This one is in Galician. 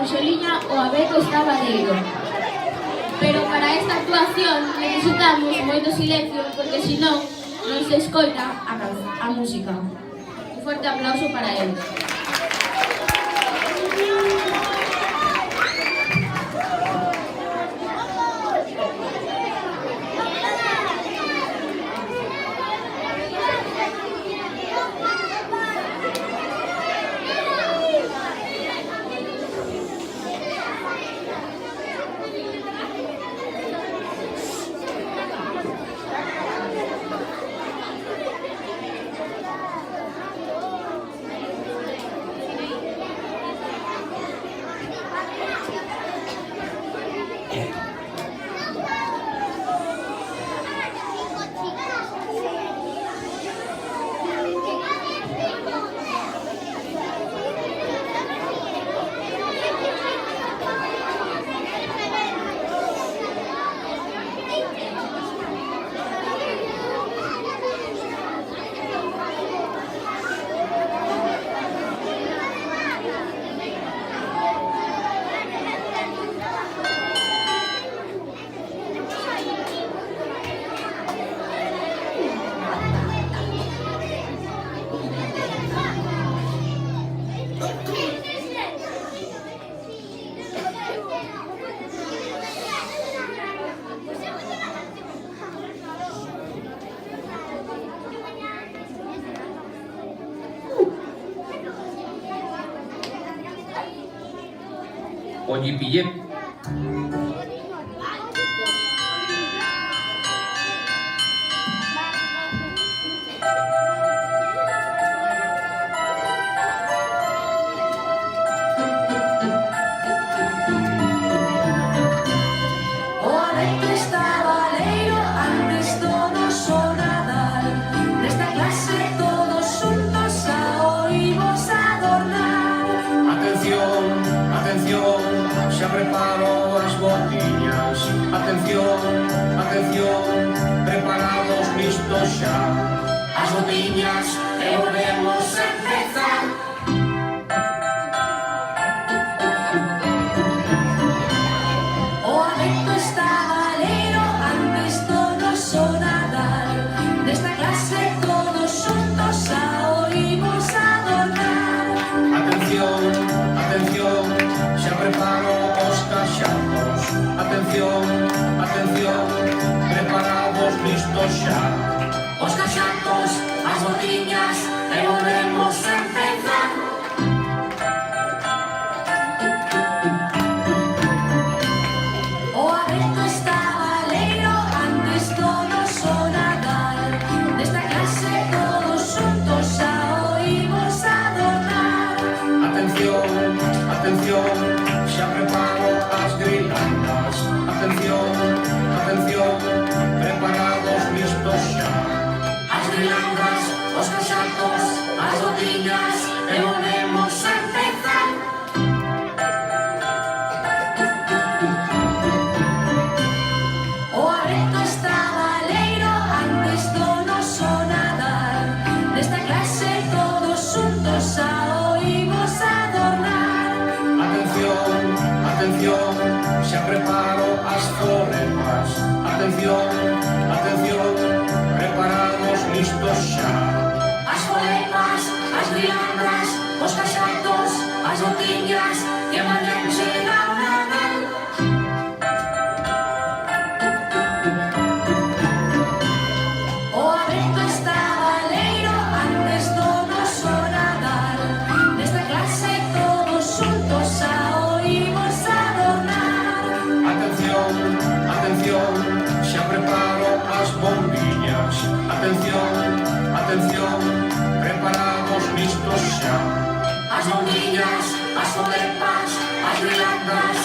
Roxeliña o abeto está baleiro. Pero para esta actuación necesitamos moito silencio porque senón non se escoita a música. Un forte aplauso para eles. Oye, pillé. Xa preparo as botiñas. Atención, atención, preparados, listos xa. As botiñas e volvemos a empezar. O abeto está baleiro antes do noso Nadal. Desta clase todos xuntos xa oímos adornar. Atención, atención, xa preparo os caxatos. Atención, atención, preparados, listos xa. Os caxatos, as botiñas e volvemos a empezar. O abeto está baleiro antes do noso Nadal. Desta clase todos xuntos xa oímos adornar. Atención, atención, xa preparo as grilandas. Atención, atención, preparados, listos xa. As grilandas, os caxatos, as botiñas e volvemos a empezar. O abeto está baleiro antes do noso Nadal. Desta clase todos xuntos xa oímos adornar. Atención, atención, xa preparo as forepas. Atención, atención, preparados, listos xa. As forepas, as grilandas, os caxatos, as botiñas, que mañá chega o Nadal. O abeto está baleiro antes do noso Nadal. Desta clase todos xuntos xa oímos adornar. Atención, atención, xa preparo as bombiñas. Atención, atención, preparados, listos xa. As bombiñas, as forepas, as grilandas,